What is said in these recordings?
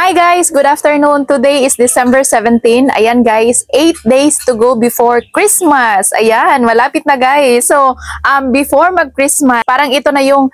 Hi guys! Good afternoon. Today is December 17. Ayan guys, 8 days to go before Christmas. Ayan, malapit na guys. So, before mag-Christmas, parang ito na yung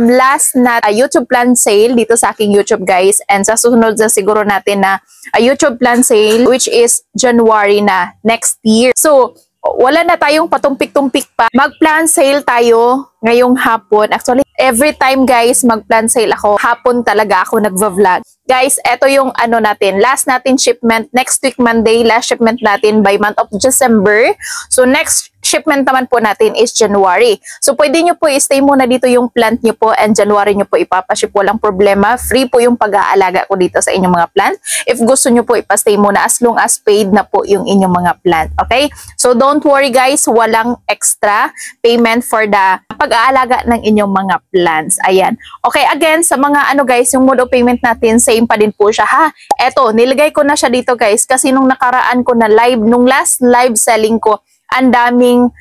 last na YouTube plan sale dito sa aking YouTube guys. And sa susunod na siguro natin na YouTube plan sale which is January na next year. So, wala na tayong patumpik-tumpik pa. Mag-plan sale tayo ngayong hapon. Actually, every time guys, mag-plan sale ako, hapon talaga ako nagva-vlog. Guys, eto yung ano natin, last natin shipment, next week Monday, last shipment natin by month of December. So, next shipment naman po natin is January. So, pwede nyo po i-stay muna dito yung plant nyo po and January nyo po ipapaship. Walang problema. Free po yung pag-aalaga ko dito sa inyong mga plant. If gusto nyo po ipastay muna as long as paid na po yung inyong mga plant. Okay? So, don't worry guys, walang extra payment for the pag-aalaga ng inyong mga plants. Ayan. Okay, again, sa mga ano guys, yung mode of payment natin, same pa din po siya ha. Eto, nilagay ko na siya dito guys kasi nung nakaraan ko na live, nung last live selling ko, ang daming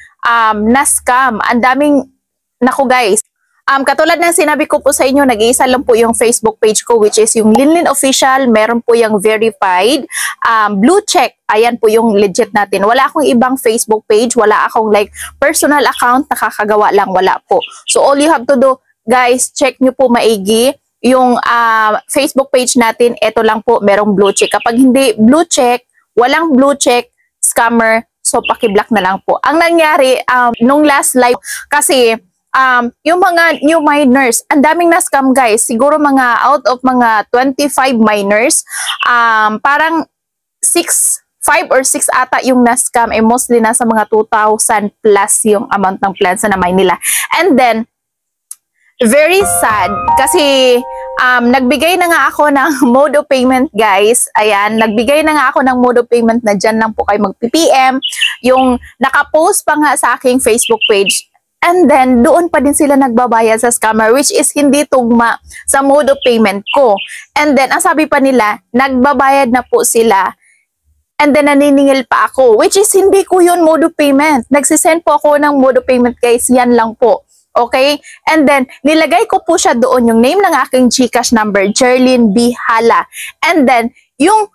na-scam, ang daming, naku guys, katulad ng sinabi ko po sa inyo, nag-iisa lang po yung Facebook page ko which is yung Linlin Official, meron po yung verified, blue check, ayan po yung legit natin. Wala akong ibang Facebook page, wala akong like personal account, nakakagawa lang, wala po. So all you have to do, guys, check nyo po maigi yung Facebook page natin, eto lang po, merong blue check. Kapag hindi blue check, walang blue check, scammer, so paki-block na lang po. Ang nangyari, nung last live, kasi yung mga new miners, ang daming na-scam guys. Siguro mga out of mga 25 miners, parang 5 or 6 ata yung na-scam. Mostly nasa mga 2,000 plus yung amount ng plants na na-mine nila. And then, very sad kasi nagbigay na nga ako ng mode of payment guys. Ayan, nagbigay na nga ako ng mode of payment na dyan lang po kayo mag-PPM. Yung nakapost pa nga sa aking Facebook page. And then, doon pa din sila nagbabayad sa scammer which is hindi tugma sa mode of payment ko. And then, ang sabi pa nila, nagbabayad na po sila. And then, naniningil pa ako which is hindi ko yun mode of payment. Nagsisend po ako ng mode of payment guys. Yan lang po. Okay? And then, nilagay ko po siya doon yung name ng aking GCash number, Jerlyn B. Hala. And then, yung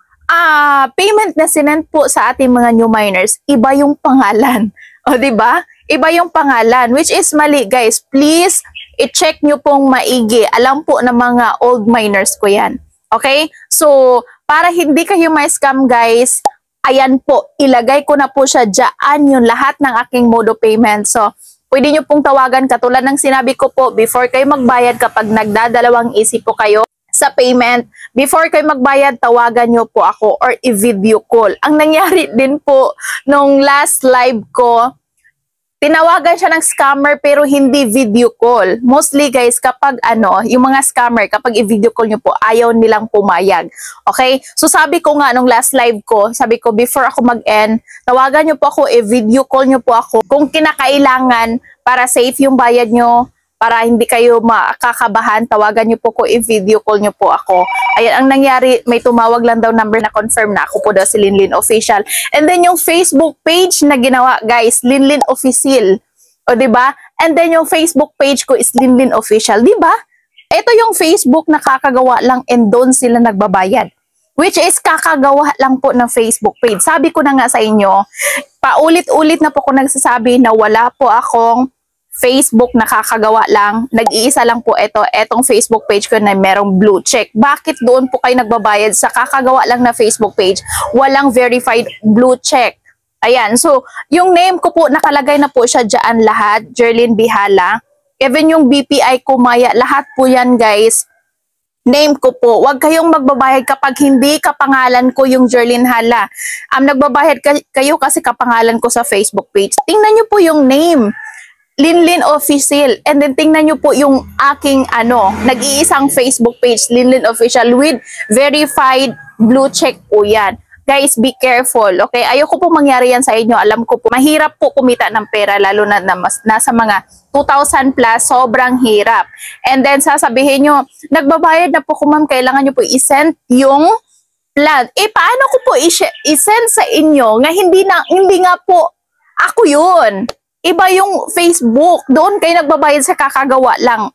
payment na sinend po sa ating mga new miners, iba yung pangalan. O, diba? Iba yung pangalan, which is mali, guys. Please, i-check nyo pong maigi. Alam po ng mga old miners ko yan. Okay? So, para hindi kayo may scam, guys, ayan po, ilagay ko na po siya dyan yung lahat ng aking mode of payment. So, pwede nyo pong tawagan katulad ng sinabi ko po before kayo magbayad kapag nagdadalawang isip po kayo sa payment. Before kayo magbayad, tawagan nyo po ako or i-video call. Ang nangyari din po nung last live ko, tinawagan siya ng scammer pero hindi video call. Mostly guys, kapag yung mga scammer, kapag i-video call nyo po, ayaw nilang pumayag. Okay? So sabi ko nga nung last live ko, sabi ko before ako mag-end, tawagan nyo po ako, i-video call nyo po ako. Kung kinakailangan para safe yung bayad nyo, para hindi kayo makakabahan, tawagan nyo po ko, i-video call nyo po ako. Ayan, ang nangyari, may tumawag lang daw number na confirm na ako po daw si Linlin Official. And then yung Facebook page na ginawa, guys, Linlin Official. O, diba? And then yung Facebook page ko is Linlin Official. Diba? Ito yung Facebook na kakagawa lang and doon sila nagbabayad. Which is kakagawa lang po ng Facebook page. Sabi ko na nga sa inyo, paulit-ulit na po ko nagsasabi na wala po akong Facebook nakakagawa lang. Nag-iisa lang po etong Facebook page ko na merong blue check. Bakit doon po kayo nagbabayad sa kakagawa lang na Facebook page? Walang verified blue check. Ayan. So, yung name ko po, nakalagay na po siya dyan lahat. Jerlyn B. Hala. Even yung BPI ko, Maya, lahat po yan guys. Name ko po. Huwag kayong magbabayad kapag hindi kapangalan ko yung Jerlyn Hala. Nagbabayad kayo kasi kapangalan ko sa Facebook page. Tingnan nyo po yung name. Linlin Official. And then tingnan nyo po yung aking nag-iisang Facebook page, Linlin Official with verified blue check po yan. Guys, be careful, okay? Ayoko po mangyari yan sa inyo. Alam ko po, mahirap po kumita ng pera lalo na nasa mga 2,000 plus, sobrang hirap. And then sasabihin nyo, nagbabayad na po ko ma'am, kailangan nyo po i-send yung plan. Paano ko po i-send sa inyo nga hindi nga po ako yun? Iba yung Facebook. Doon kayo nagbabayad sa kakagawa lang.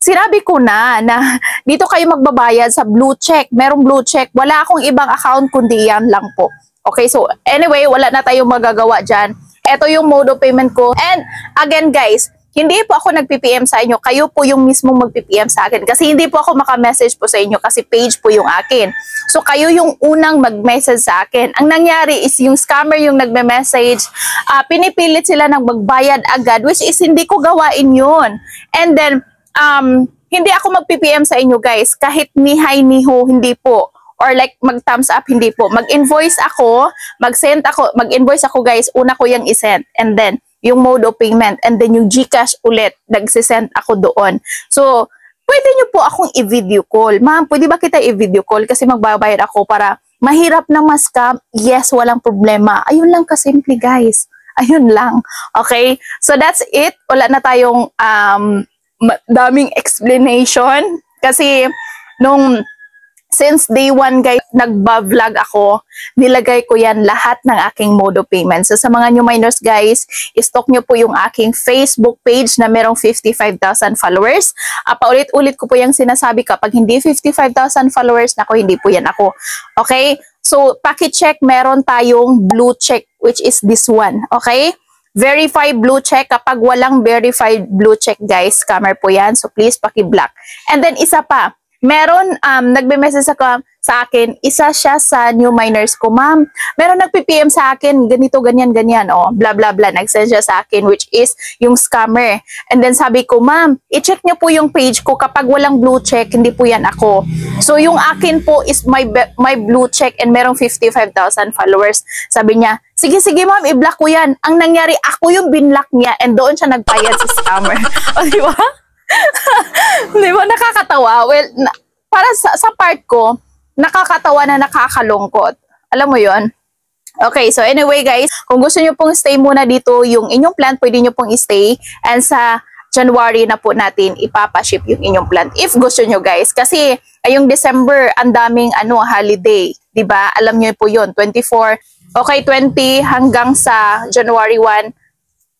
Sinabi ko na dito kayo magbabayad sa blue check. Merong blue check. Wala akong ibang account kundi yan lang po. Okay, so anyway, wala na tayong magagawa dyan. Ito yung mode of payment ko. And again guys, hindi po ako nag-PPM sa inyo. Kayo po yung mismong mag-PPM sa akin. Kasi hindi po ako maka-message po sa inyo kasi page po yung akin. So kayo yung unang mag-message sa akin. Ang nangyari is yung scammer yung nagme-message. Pinipilit sila ng magbayad agad, which is hindi ko gawain yun. And then, hindi ako mag-PPM sa inyo guys. Kahit ni hi ni ho, hindi po. Or like mag-thumbs up, hindi po. Mag-invoice ako, mag-invoice ako guys. Una ko yung isend. And then, yung mode of payment. And then yung GCash ulit, nagsisend ako doon. So, pwede nyo po akong i-video call. Ma'am, pwede ba kita i-video call? Kasi magbabayad ako para mahirap na ma-scam. Yes, walang problema. Ayun lang kasimple guys. Ayun lang. Okay? So, that's it. Wala na tayong daming explanation kasi since day one guys, nagba-vlog ako, nilagay ko yan lahat ng aking mode of payment. So sa mga new miners guys, stalk nyo po yung aking Facebook page na merong 55,000 followers. Paulit-ulit ko po yung sinasabi kapag hindi 55,000 followers, nako hindi po yan ako. Okay? So paki-check, meron tayong blue check which is this one. Okay? Verified blue check. Kapag walang verified blue check guys, scammer po yan. So please paki-block. And then isa pa, meron nagbe-message sa akin, isa siya sa new miners ko, ma'am. Meron nag-PPM sa akin, ganito, ganyan, ganyan, oh, blah, blah, blah. Nag-send siya sa akin, which is yung scammer. And then sabi ko, ma'am, i-check niyo po yung page ko. Kapag walang blue check, hindi po yan ako. So yung akin po is my blue check and merong 55,000 followers. Sabi niya, sige, sige ma'am, i-block ko yan. Ang nangyari, ako yung binlock niya and doon siya nagbayad sa scammer. O, di ba? Di ba? Nakakatawa. Well, para sa part ko, nakakatawa na nakakalungkot. Alam mo yon? Okay, so anyway guys, kung gusto nyo pong stay muna dito, yung inyong plant, pwede nyo pong stay. And sa January na po natin, ipapaship yung inyong plant. If gusto nyo guys. Kasi, yung December, ang daming holiday. Diba? Alam nyo po yun, 24. Okay, 20 hanggang sa January 1.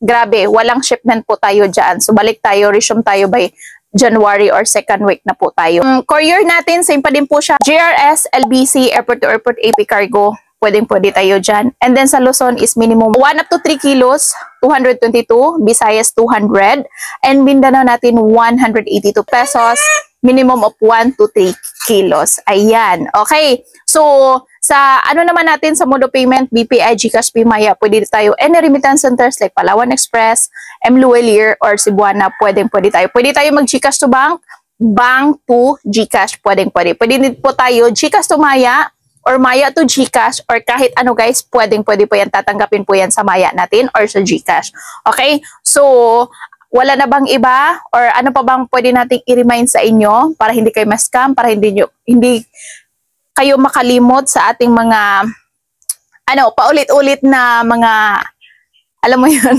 Grabe, walang shipment po tayo dyan. So, balik tayo, resume tayo by January or second week na po tayo. Courier natin, same pa din po siya. GRS, LBC, Airport to Airport, AP Cargo. Pwede tayo dyan. And then sa Luzon is minimum 1 up to 3 kilos, 222. Visayas, 200. And Mindanao natin, 182 pesos. Minimum of 1 to 3 kilos. Ayan. Okay. So, sa naman natin sa mode of payment, BPI, GCash, PMaya, pwede tayo. Any remittance centers like Palawan Express, Luwelier, or Cebuana, pwede tayo. Pwede tayo mag-GCash to bank, bank to GCash, pwede. Pwede din po tayo GCash to Maya, or Maya to GCash, or kahit ano guys, pwede po yan. Tatanggapin po yan sa Maya natin or sa GCash. Okay? So, wala na bang iba? Or ano pa bang pwede nating i-remind sa inyo para hindi kayo ma-scam, para hindi kayo makalimot sa ating mga paulit-ulit na mga alam mo yun.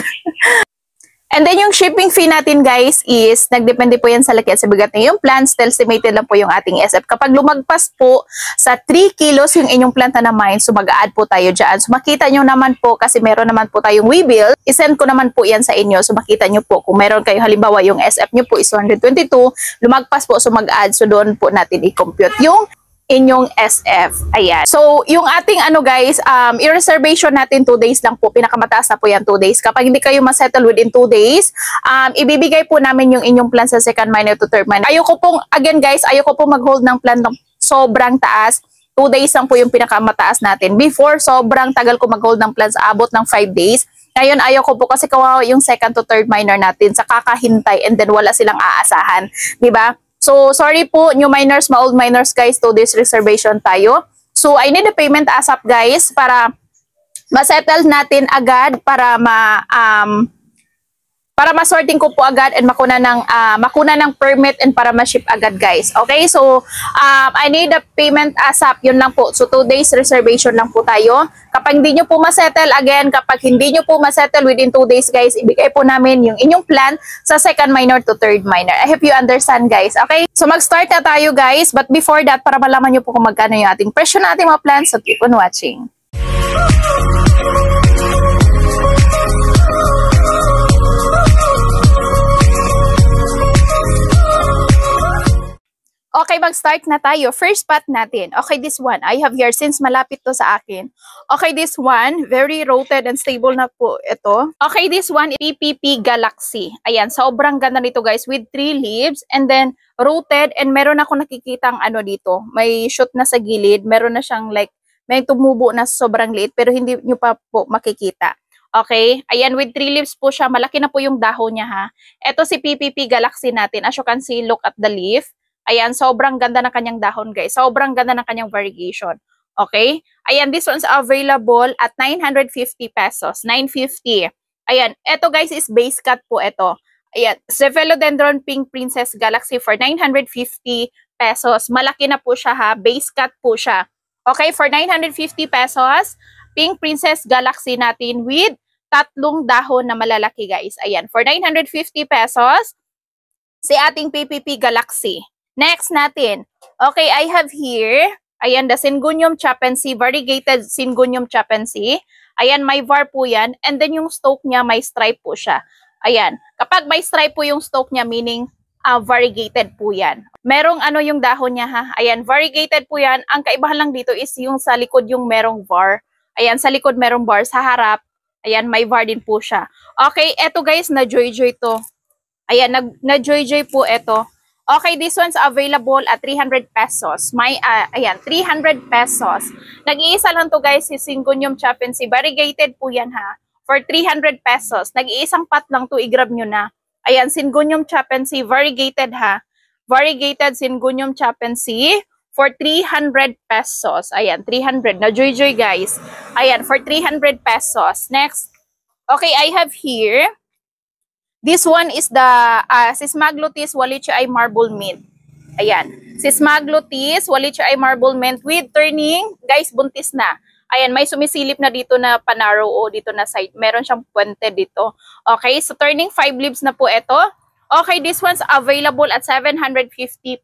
And then yung shipping fee natin guys is nagdepende po yan sa laki at sa bigat ng yung plant. Still estimated lang po yung ating SF. Kapag lumagpas po sa 3 kilos yung inyong planta na mine, so mag-add po tayo dyan. So makita nyo naman po kasi meron naman po tayong webill. I-send ko naman po yan sa inyo. So makita nyo po kung meron kayo halimbawa yung SF nyo po is 122. Lumagpas po so mag-add. So doon po natin i-compute yung inyong SF. Ayan. So, yung ating guys, i-reservation natin 2 days lang po. Pinakamataas na po yan 2 days. Kapag hindi kayo masettle within 2 days, ibibigay po namin yung inyong plan sa second miner to third miner. Ayoko pong, again guys, ayoko pong mag-hold ng plan ng sobrang taas. 2 days lang po yung pinakamataas natin. Before, sobrang tagal ko mag-hold ng plans, abot ng 5 days. Ngayon, ayoko po kasi kawawa yung second to third miner natin sa kakahintay and then wala silang aasahan. Diba? So, sorry po, new miners, old miners guys, 2 days reservation tayo. So, I need a payment ASAP guys para ma-settle natin agad para ma-sorting ko po agad and makuna ng permit and para ma-ship agad guys. Okay? So, I need a payment ASAP. Yun lang po. So, 2 days reservation lang po tayo. Kapag hindi nyo po ma-settle, again, kapag hindi nyo po ma-settle within 2 days guys, ibigay po namin yung inyong plan sa second miner to third miner. I hope you understand guys. Okay? So, mag-start na tayo guys. But before that, para malaman nyo po kung magkano yung ating presyo na ating mga plans, so keep on watching. Okay, mag-start na tayo. First pot natin. Okay, this one. I have here, since malapit to sa akin. Okay, this one, very rooted and stable na po ito. Okay, this one, PPP Galaxy. Ayan, sobrang ganda nito guys, with 3 leaves. And then, rooted, and meron ako nakikitang ano dito. May shoot na sa gilid. Meron na siyang like, may tumubo na sobrang liit, pero hindi nyo pa po makikita. Okay, ayan, with 3 leaves po siya. Malaki na po yung dahon niya ha. Ito si PPP Galaxy natin. As you can see, look at the leaf. Ayan, sobrang ganda ng kanyang dahon guys. Sobrang ganda ng kanyang variegation. Okay? Ayan, this one's available at 950 pesos. 950. Ayan, ito guys is base cut po ito. Ayan, Cephalodenron Pink Princess Galaxy for 950 pesos. Malaki na po siya ha. Base cut po siya. Okay, for 950 pesos, Pink Princess Galaxy natin with 3 dahon na malalaki guys. Ayan, for 950 pesos, si ating PPP Galaxy. Next natin. Okay, I have here, ayan, the Syngonium chapensi, variegated Syngonium chapensi. Ayan, may var po yan. And then yung stalk niya, may stripe po siya. Ayan, kapag may stripe po yung stalk niya, meaning variegated po yan. Merong ano yung dahon niya ha. Ayan, variegated po yan. Ang kaibahan lang dito is yung sa likod yung merong var. Ayan, sa likod merong var. Sa harap, ayan, may var din po siya. Okay, eto guys, na joy-joy to. Ayan, na joy-joy po eto. Okay, this one's available at 300 pesos. May, ayan, 300 pesos. Nag-iisa lang to guys, si Syngonium chapensi. Variegated po yan ha. For 300 pesos. Nag-iisang pot lang to, i-grab nyo na. Ayan, Syngonium chapensi, variegated ha. Variegated Syngonium chapensi for 300 pesos. Ayan, 300. Na joy-joy guys. Ayan, for 300 pesos. Next. Okay, I have here. This one is the Sismaglutis Wallichii Marble Mint. Ayan. Sismaglutis Wallichii Marble Mint with turning. Guys, buntis na. Ayan, may sumisilip na dito na panaro o dito na side. Meron siyang puwente dito. Okay, so turning 5 leaves na po ito. Okay, this one's available at 750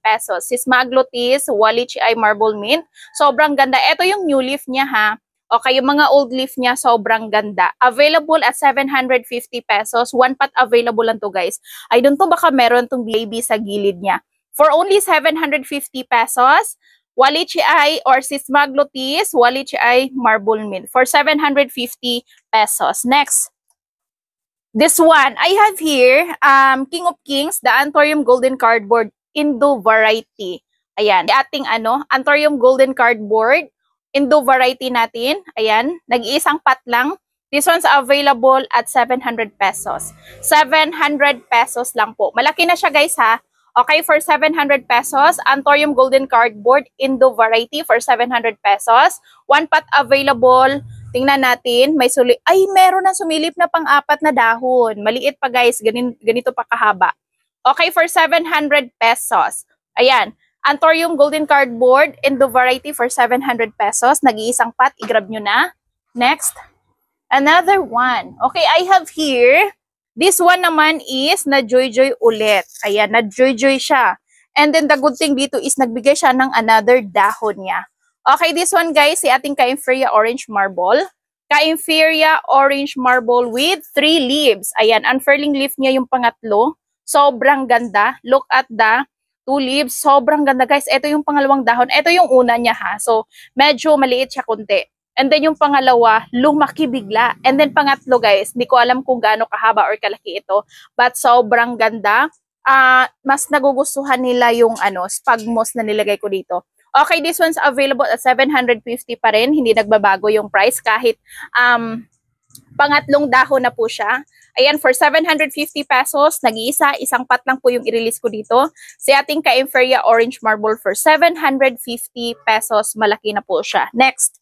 pesos. Sismaglutis Wallichii Marble Mint. Sobrang ganda. Ito yung new leaf niya ha. Okay, yung mga old leaf niya, sobrang ganda. Available at 750 pesos. 1 pot available lang to guys. I don't know, baka meron tong baby sa gilid niya. For only 750 pesos, Wallichii or Sismaglutis Wallichii Marble Mint. For 750 pesos. Next. This one, I have here, King of Kings, the Anthurium Golden Cardboard Indo Variety. Ayan, ating Anthurium Golden Cardboard Indo variety natin. Ayan, nag-iisang pot lang. This one's available at 700 pesos. 700 pesos lang po. Malaki na siya guys ha. Okay, for 700 pesos, Anthurium Golden Cardboard Indo variety for 700 pesos. 1 pot available. Tingnan natin, may ay, meron na sumilip na pang-4 na dahon. Maliit pa guys, ganito pa kahaba. Okay, for 700 pesos. Ayan. Anthurium Golden Cardboard Indo variety for 700 pesos. Nag-iisang pot, i-grab nyo na. Next. Another one. Okay, I have here. This one naman is na joy-joy ulit. Ayan, na joy-joy siya. And then the good thing dito is nagbigay siya ng another dahon niya. Okay, this one guys, si ating Kaempferia Orange Marble. Kaempferia Orange Marble with 3 leaves. Ayan, unfurling leaf niya yung pangatlo. Sobrang ganda. Look at the 2 leaves. Sobrang ganda guys. Ito yung pangalawang dahon. Ito yung una niya ha. So, medyo maliit siya kunti. And then yung pangalawa, lumaki bigla. And then pangatlo guys, hindi ko alam kung gaano kahaba or kalaki ito. But sobrang ganda. Mas nagugustuhan nila yung sphagnums na nilagay ko dito. Okay, this one's available at 750 pa rin. Hindi nagbabago yung price kahit pangatlong dahon na po siya. Ayan, for 750 pesos, nag-iisa, isang pot lang po yung i-release ko dito. Si ating Kaempferia Orange Marble for 750 pesos, malaki na po siya. Next.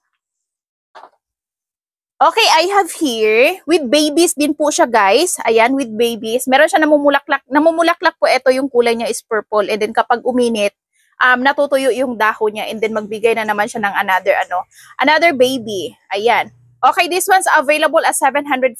Okay, I have here, with babies din po siya guys. Ayan, with babies. Meron siya namumulaklak. Namumulaklak po, ito yung kulay niya is purple. And then kapag uminit, natutuyo yung dahon niya. And then magbigay na naman siya ng another baby. Ayan. Okay, this one's available at 750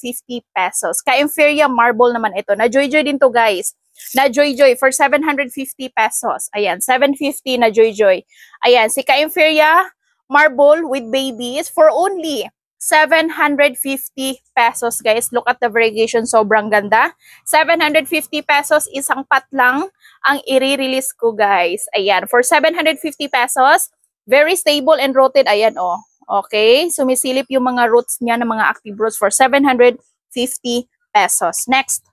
pesos. Kaempferia Marble naman ito. Na joy-joy din to guys. Na joy-joy for 750 pesos. Ayan, 750 na joy-joy. Ayan, si Kaempferia Marble with babies for only 750 pesos guys. Look at the variegation, sobrang ganda. 750 pesos, isang pot lang. ang i-release ko, guys. Ayan, for 750 pesos, very stable and rooted. Ayan, oh. Okay, sumisilip yung mga roots niya ng mga active roots for 750 pesos. Next.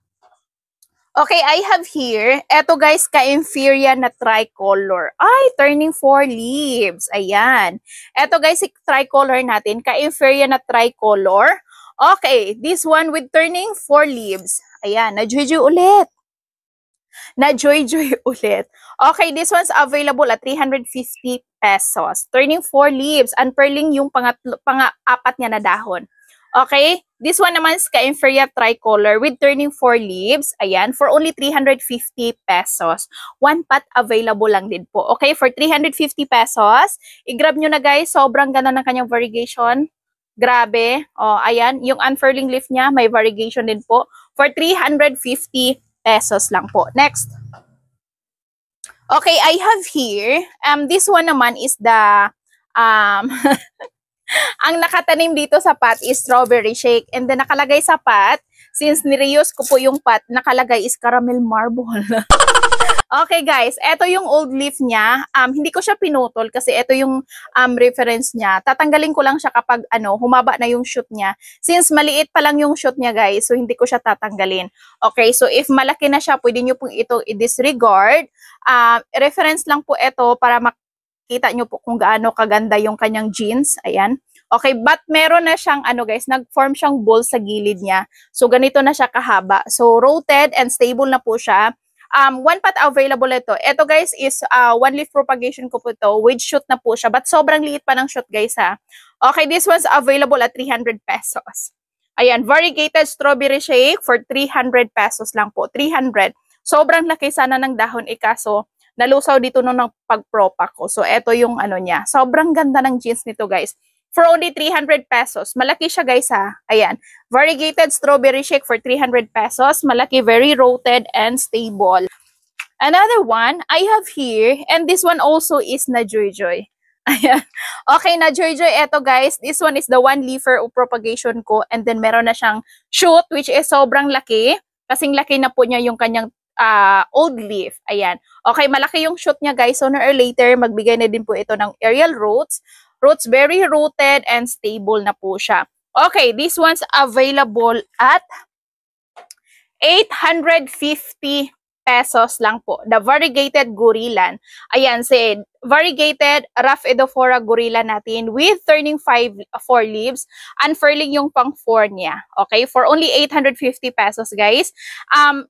Okay, I have here, eto guys, ka-inferior na tricolor. Ay, turning 4 leaves. Ayan. Eto guys, si tricolor natin, ka-inferior na tricolor. Okay, this one with turning 4 leaves. Ayan, na-joy-joy ulit. Na-joy-joy ulit. Okay, this one's available at 350 pesos. Turning 4 leaves. Unfurling yung pang-apat niya na dahon. Okay, this one naman is ka-inferior tricolor with turning 4 leaves. Ayan, for only 350 pesos. One pot available lang din po. Okay, for 350 pesos, i-grab nyo na guys. Sobrang ganda ng kanyang variegation. Grabe. O, ayan, yung unfurling leaf niya, may variegation din po. For 350 pesos lang po. Next. Okay, I have here, this one naman is the, ang nakatanim dito sa pot is strawberry shake. And then nakalagay sa pot, since nireuse ko po yung pot, nakalagay is caramel marble. Okay guys, eto yung old leaf niya. Hindi ko siya pinutol kasi eto yung reference niya. Tatanggalin ko lang siya kapag humaba na yung shoot niya. Since maliit pa lang yung shoot niya guys, so hindi ko siya tatanggalin. Okay, so if malaki na siya, pwede nyo pong ito i-disregard. Reference lang po ito para makita nyo po kung gaano kaganda yung kanyang jeans. Ayan. Okay, but meron na siyang guys, nag-form siyang ball sa gilid niya. So ganito na siya kahaba. So rooted and stable na po siya. One pot available ito. Ito guys is one leaf propagation ko po ito with shoot na po siya. But sobrang liit pa ng shoot guys ha. Okay, this one's available at 300 pesos. Ayan, variegated strawberry shake for 300 pesos lang po. 300. Sobrang laki sana ng dahon kaso nalusaw dito nung pag-propack ko. So ito yung niya. Sobrang ganda ng jeans nito guys. For only 300 pesos. Malaki siya guys ha. Ayan. Variegated strawberry shake for 300 pesos. Malaki, very rooted and stable. Another one I have here, and this one also is na Joy-Joy. Ayan. Okay, na Joy-Joy. Ito guys, this one is the one leafer of propagation ko. And then meron na siyang shoot which is sobrang laki. Kasing laki na po niya yung kanyang old leaf. Ayan. Okay, malaki yung shoot niya guys. Sooner or later, magbigay na din po ito ng aerial roots. Roots very rooted and stable na po siya. Okay, this one's available at 850 pesos lang po. The variegated gorillan. Ayan, said variegated Rhaphidophora gorilla natin with turning 4 leaves. Unfurling yung pang 4 niya. Okay, for only 850 pesos guys.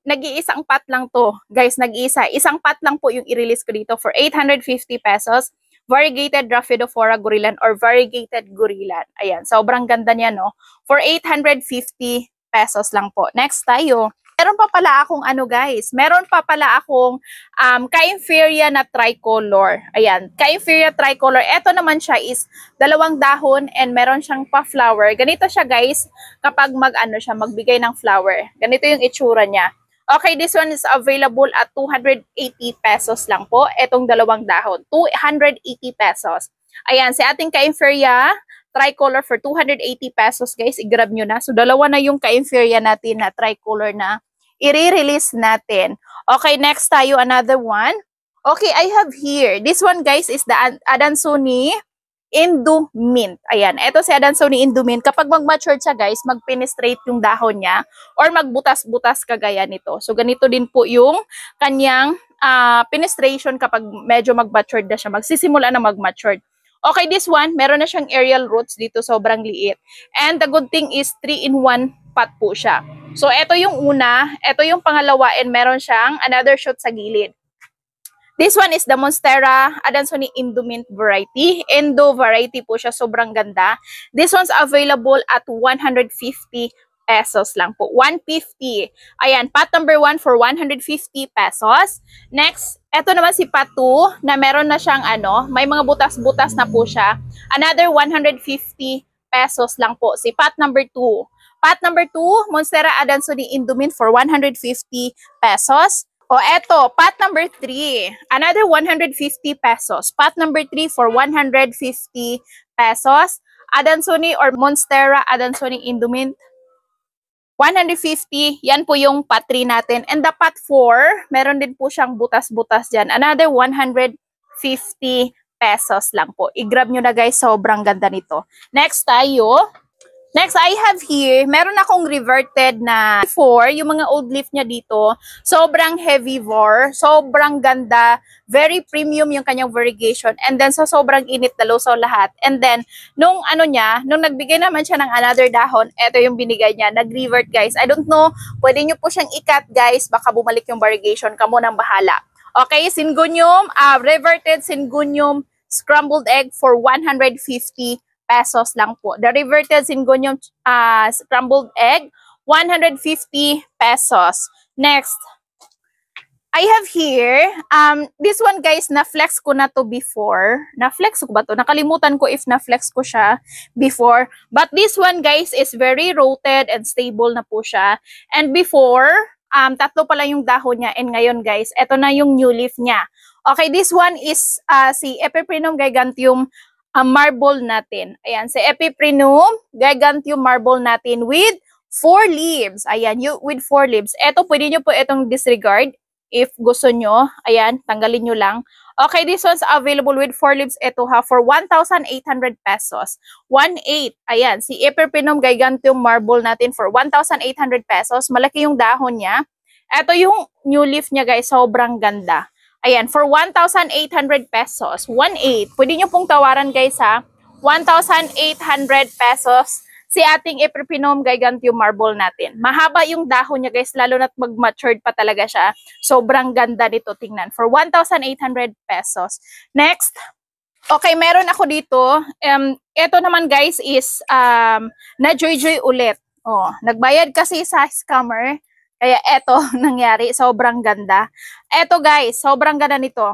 Nag-iisang pot lang to. Guys, nag-iisa. Isang pot lang po yung i-release ko dito for 850 pesos. Variegated Rhaphidophora gorillan or variegated gorillan. Ayan, sobrang ganda niya, no? For 850 pesos lang po. Next tayo. Meron pa pala akong guys. Meron pa pala akong ka-inferior na tricolor. Ayan, ka-inferior tricolor. Ito naman siya is dalawang dahon and meron siyang pa-flower. Ganito siya guys kapag magbigay ng flower. Ganito yung itsura niya. Okay, this one is available at 280 pesos lang po. Etong dalawang dahon, 280 pesos. Ayan, si ating ka-inferior tricolor for 280 pesos, guys. I-grab nyo na. So, dalawa na yung ka-inferior natin na tricolor na i-release natin. Okay, next tayo, another one. Okay, I have here. This one, guys, is the Adansonii Indu Mint. Ayan, ito si Adansonii Indu Mint. Kapag mag-mature siya guys, mag-penetrate yung dahon niya or magbutas-butas kagaya nito. So, ganito din po yung kanyang penetration kapag medyo mag-matured na siya. Magsisimula na mag-matured. Okay, this one, meron na siyang aerial roots dito, sobrang liit. And the good thing is 3-in-1 pot po siya. So, ito yung una, ito yung pangalawa, and meron siyang another shoot sa gilid. This one is the Monstera Adansonii Indu Mint variety. Indo variety po siya. Sobrang ganda. This one's available at 150 pesos lang po. 150. Ayan, pot number 1 for 150 pesos. Next, eto naman si pot 2 na meron na siyang may mga butas-butas na po siya. Another 150 pesos lang po. Si pot number 2. Pot number 2, Monstera Adansonii Indu Mint for 150 pesos. O eto, pot number 3, another 150 pesos. Pot number 3 for 150 pesos. Adansonii or Monstera Adansonii Indu Mint 150, yan po yung pot 3 natin. And the pot 4, meron din po siyang butas-butas dyan. Another 150 pesos lang po. I-grab nyo na guys, sobrang ganda nito. Next tayo. Next, I have here, meron akong reverted na 4, yung mga old leaf niya dito. Sobrang heavy vor, sobrang ganda, very premium yung kanyang variegation. And then, sa sobrang init na lusaw lahat. And then, nung nagbigay naman siya ng another dahon, eto yung binigay niya, nag-revert guys. I don't know, pwede nyo po siyang i-cut guys, baka bumalik yung variegation, kamo nang bahala. Okay, Syngonium, reverted Syngonium scrambled egg for 150 pesos lang po. The reverted Syngonium scrambled egg, 150 pesos. Next, I have here, this one guys, na-flex ko na to before. Na-flex ko ba to? Nakalimutan ko if na-flex ko siya before. But this one guys is very rooted and stable na po siya. And before, tatlo pala yung dahon niya. And ngayon guys, eto na yung new leaf niya. Okay, this one is si Epiprinum giganteum marble natin. Ayan, si Epiprinum giganteum marble natin with 4 leaves. Ayan, with 4 leaves. Ito, pwede nyo po itong disregard if gusto nyo. Ayan, tanggalin nyo lang. Okay, this one's available with 4 leaves. Ito ha, for 1,800 pesos. 1,800. Ayan, si Epiprinum giganteum marble natin for 1,800 pesos. Malaki yung dahon niya. Ito yung new leaf niya guys, sobrang ganda. Ayan, for 1,800 pesos, 1,800. Pwede nyo pong tawaran guys ha, 1,800 pesos si ating Epiprinum giganteum marble natin. Mahaba yung dahon niya guys, lalo na't mag-matured pa talaga siya. Sobrang ganda nito, tingnan. For 1,800 pesos. Next, okay, meron ako dito. Ito naman guys is na Joy ulit. Oh, nagbayad kasi sa scammer. Kaya eto nangyari, sobrang ganda. Eto guys, sobrang ganda nito.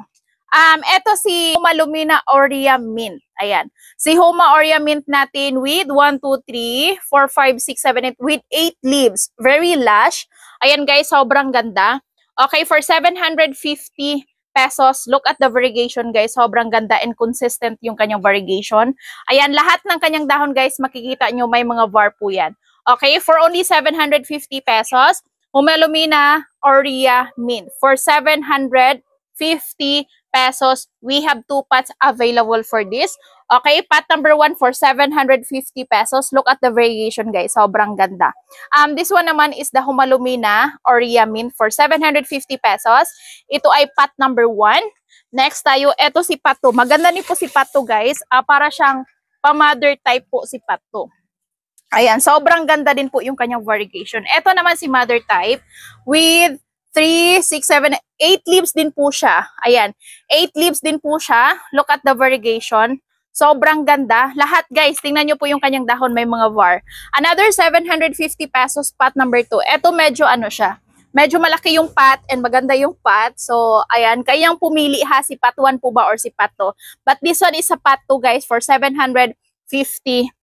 Eto si Huma Lumina Aurea Mint. Ayan. Si Huma Aurea Mint natin with 1, 2, 3, 4, 5, 6, 7, 8 with 8 leaves. Very lush. Ayan guys, sobrang ganda. Okay, for 750 pesos, look at the variegation guys. Sobrang ganda and consistent yung kanyang variegation. Ayan, lahat ng kanyang dahon guys, makikita nyo may mga var po yan. Okay, for only 750 pesos, Huma Lumina Aurea Mint. For 750 pesos, we have 2 pots available for this. Okay, pot number 1 for 750 pesos. Look at the variation guys, sobrang ganda. This one naman is the Huma Lumina Aurea Mint for 750 pesos. Ito ay pot number 1. Next tayo, eto si pot 2. Maganda ni po si pot 2 guys. Para siyang pa-mother type po si pot 2. Ayan, sobrang ganda din po yung kanyang variegation. Ito naman si mother type with 3, 6, 7, 8 leaves din po siya. Ayan, 8 leaves din po siya. Look at the variegation. Sobrang ganda. Lahat guys, tingnan nyo po yung kanyang dahon, may mga var. Another 750 pesos pot number 2. Ito medyo ano siya. Medyo malaki yung pot and maganda yung pot. So, ayan, kayang pumili ha, si pot 1 po ba or si pot 2. But this one is a pot 2 guys for 750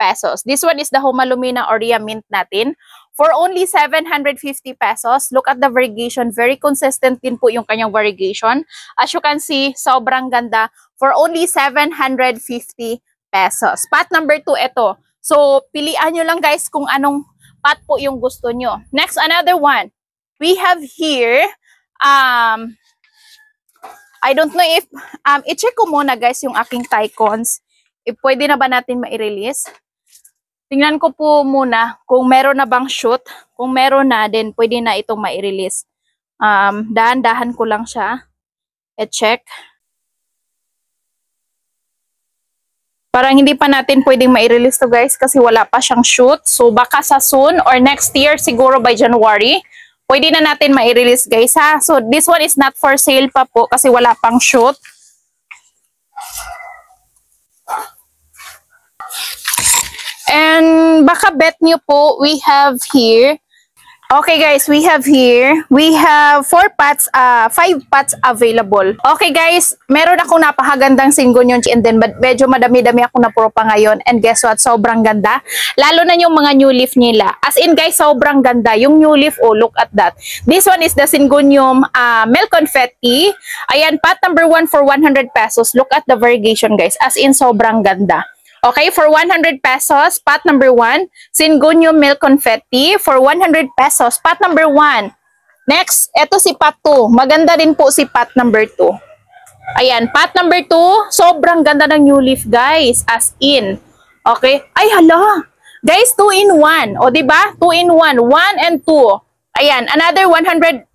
pesos. This one is the Huma Lumina Aurea Mint natin. For only 750 pesos, look at the variegation. Very consistent din po yung kanyang variegation. As you can see, sobrang ganda. For only 750 pesos. Pot number 2, ito. So, pilian nyo lang guys kung anong pot po yung gusto nyo. Next, another one. We have here, I don't know if, i-check ko muna guys yung aking Tycons. Pwede na ba natin ma-release? Tingnan ko po muna kung meron na bang shoot. Kung meron na, then pwede na itong ma-release. Dahan-dahan ko lang siya. I-check. Parang hindi pa natin pwedeng ma-release to guys kasi wala pa siyang shoot. So baka sa soon or next year, siguro by January, pwede na natin ma-release guys ha. So this one is not for sale pa po kasi wala pang shoot. And baka bet nyo po, we have here, okay guys, we have 4 pots, 5 pots available. Okay guys, meron akong napakagandang Syngonium and then medyo madami-dami ako na propa ngayon. And guess what, sobrang ganda. Lalo na yung mga new leaf nila. As in guys, sobrang ganda. Yung new leaf, oh look at that. This one is the Syngonium Milk Confetti. Ayan, pot number 1 for 100 pesos. Look at the variegation guys. As in, sobrang ganda. Okay, for 100 pesos, pot number 1. Singunyo milk confetti for 100 pesos, pot number 1. Next, eto si pot 2. Maganda din po si pot number 2. Ayan, pot number 2. Sobrang ganda ng new leaf, guys. As in. Okay? Ay, hala. Guys, 2 in 1. O, diba? 2 in 1. 1 and 2. Ayan, another 100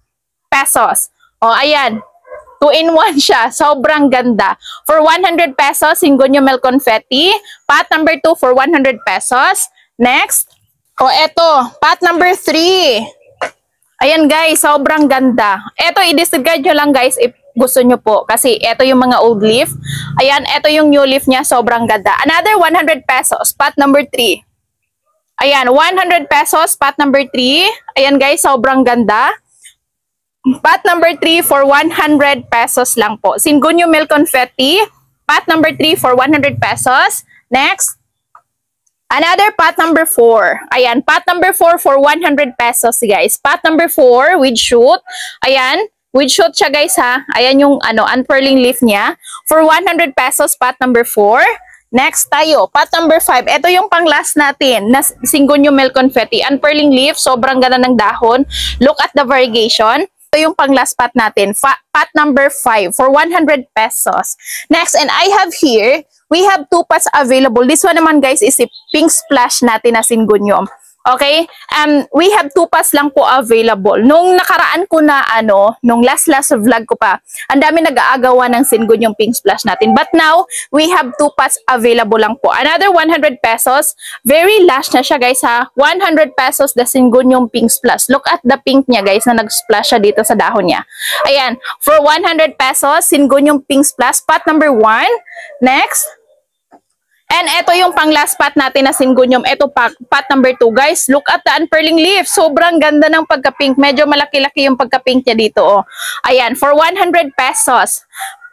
pesos. O, ayan. 2 in 1 siya. Sobrang ganda. For 100 pesos, Singonyo milk confetti. Pot number 2 for 100 pesos. Next. O, eto. Pot number 3. Ayan, guys. Sobrang ganda. Eto, i-disregard nyo lang, guys, if gusto nyo po. Kasi eto yung mga old leaf. Ayan, eto yung new leaf niya. Sobrang ganda. Another 100 pesos. Pot number 3. Ayan, 100 pesos. Pot number 3. Ayan, guys. Sobrang ganda. Pot number 3 for 100 pesos lang po. Singunyo milk confetti. Pot number 3 for 100 pesos. Next. Another pot number 4. Ayan, pot number 4 for 100 pesos, guys. Pot number 4 with shoot. Ayan, with shoot siya, guys, ha. Ayan yung unfurling leaf niya. For 100 pesos, pot number 4. Next tayo, pot number 5. Ito yung pang last natin na Singunyo milk confetti. Unfurling leaf, sobrang ganda ng dahon. Look at the variegation. Ito yung pang last pot natin. Pot number 5 for 100 pesos. Next, and I have here, we have 2 pots available. This one naman, guys, is si pink splash natin na Singunyo. Okay? We have 2 pots lang po available. Nung nakaraan ko na, nung last vlog ko pa, ang dami nag-aagawa ng Singunyong pink splash natin. But now, we have 2 pots available lang po. Another 100 pesos. Very last na siya, guys, ha. 100 pesos the Singunyong pink splash. Look at the pink niya, guys, na nag-splash siya dito sa dahon niya. Ayan. For 100 pesos, Singunyong pink splash. Pot number 1. Next. And ito yung pang last pot natin na Singunyom. Ito pot number 2, guys. Look at the unfurling leaf. Sobrang ganda ng pagka-pink. Medyo malaki-laki yung pagka-pink niya dito, oh. Ayan, for 100 pesos.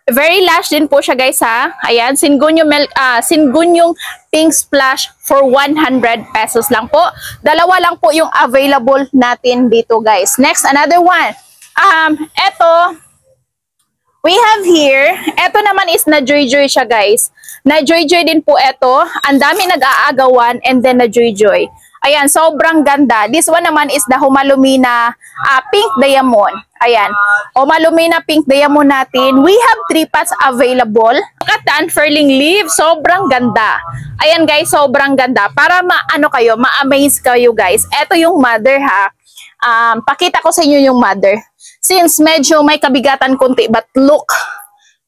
Very last din po siya, guys, ha. Ayan, Singunyong pink splash for 100 pesos lang po. Dalawa lang po yung available natin dito, guys. Next, another one. Ito, we have here, ito naman is na joy-joy siya, guys. Na joy-joy din po ito. Ang dami nag-aagawan and then na joy-joy. Ayan, sobrang ganda. This one naman is the Humalumina pink diamond. Ayan, Humalumina pink diamond natin. We have 3 pots available. Look at the unfurling leaf. Sobrang ganda. Ayan, guys, sobrang ganda. Para ma-amaze kayo, guys. Ito yung mother, ha. Pakita ko sa inyo yung mother. Since medyo may kabigatan konti, but look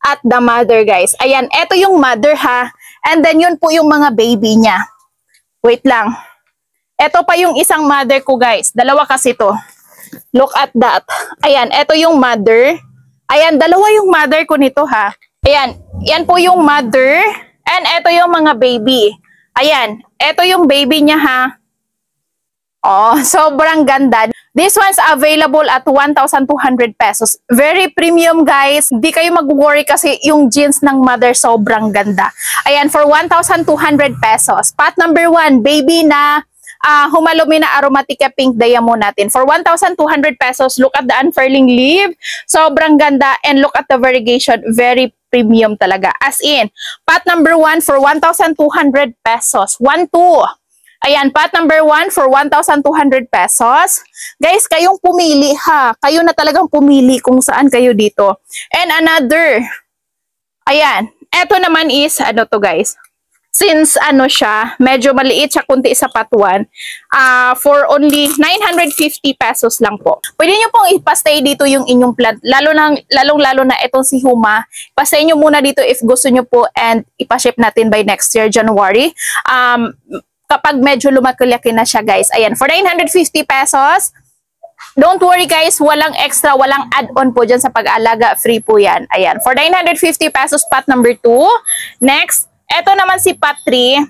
at the mother, guys. Ayan, eto yung mother, ha. And then yun po yung mga baby niya. Wait lang. Eto pa yung isang mother ko, guys. Dalawa kasi to. Look at that. Ayan, eto yung mother. Ayan, dalawa yung mother ko nito, ha. Ayan, yan po yung mother. And eto yung mga baby. Ayan, eto yung baby niya, ha. Oh, sobrang ganda. This one's available at 1,200 pesos. Very premium, guys. Hindi kayo mag-worry kasi yung jeans ng mother sobrang ganda. Ayan, for 1,200 pesos. Pot number 1, baby na Humalumina aromatica pink diamond natin. For 1,200 pesos, look at the unfurling leaf. Sobrang ganda. And look at the variegation. Very premium talaga. As in, pot number 1 for 1,200 pesos. 1, 2. Ayan, pot number 1 for 1,200 pesos. Guys, kayong pumili, ha. Kayo na talagang pumili kung saan kayo dito. And another. Ayan. Eto naman is, to, guys. Since, siya, medyo maliit siya kunti sa pot 1. For only 950 pesos lang po. Pwede nyo pong ipastay dito yung inyong plant. Lalong-lalo na itong si Huma. Ipastay nyo muna dito if gusto nyo po and ipaship natin by next year, January. Kapag medyo lumaki-laki na siya, guys. Ayan, for 950 pesos, don't worry, guys, walang extra, walang add-on po dyan sa pag-alaga. Free po yan. Ayan, for 950 pesos, pot number 2. Next, eto naman si pot 3.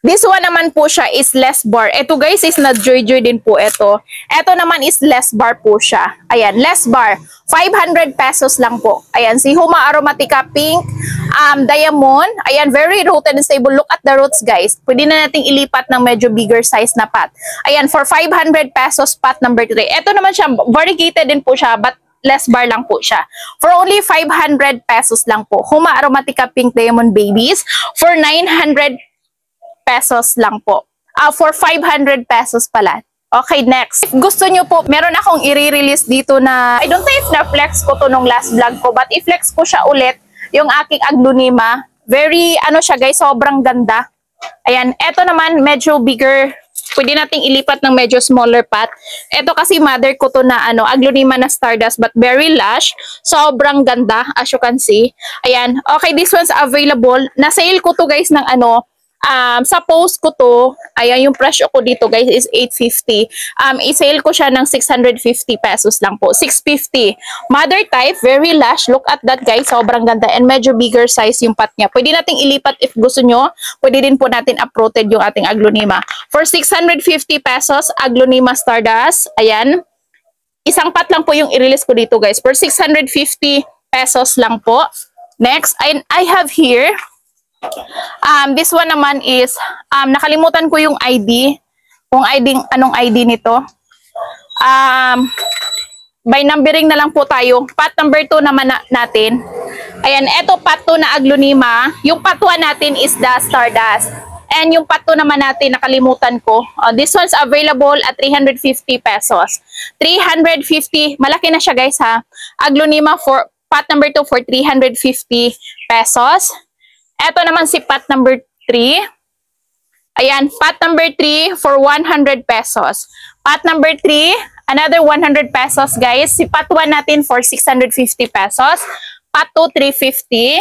This one naman po siya is less bar. Ito, guys, is na joy-joy din po ito. Ito naman is less bar po siya. Ayan, less bar. 500 pesos lang po. Ayan, si Huma Aromatica Pink Diamond. Ayan, very rooted and stable. Look at the roots, guys. Pwede na nating ilipat ng medyo bigger size na pot. Ayan, for 500 pesos, pot number 3. Ito naman siya, variegated din po siya, but less bar lang po siya. For only 500 pesos lang po. Huma Aromatica Pink Diamond Babies for 900 pesos lang po. For 500 pesos pala. Okay, next. If gusto nyo po, meron akong i-release dito na, I don't know if na-flex ko to nung last vlog ko, but i-flex ko siya ulit, yung aking Aglonema. Very, ano siya guys, sobrang ganda. Ayan, eto naman, medyo bigger. Pwede nating ilipat ng medyo smaller pot. Ito kasi mother ko to na Aglonema na Stardust but very lush. Sobrang ganda as you can see. Ayan. Okay, this one's available. Na-sale ko to guys ng sa post ko to. Ayan, yung presyo ko dito guys is 850. I-sale ko siya ng 650 pesos lang po. 650. Mother type, very lush. Look at that guys. Sobrang ganda and medyo bigger size yung pot niya. Pwede nating ilipat if gusto nyo. Pwede din po natin uprooted yung ating Aglonema. For 650 pesos, Aglonema Stardust. Ayan. Isang pot lang po yung i-release ko dito guys. For 650 pesos lang po. Next, I have here. This one naman is, nakalimutan ko yung ID. Kung anong ID nito. By numbering na lang po tayo. Pot number 2 naman natin. Ayan, eto pot 2 na Aglonema. Yung pot 1 natin is the Stardust. And yung pot 2 naman natin, nakalimutan ko. This one's available at 350 pesos. 350, malaki na siya guys ha. Aglonema for pot number 2 for 350 pesos. Ito naman si pot number 3. Ayan, pot number 3 for 100 pesos. Pot number 3, another 100 pesos guys. Si pot 1 natin for 650 pesos. Pot 2, 350.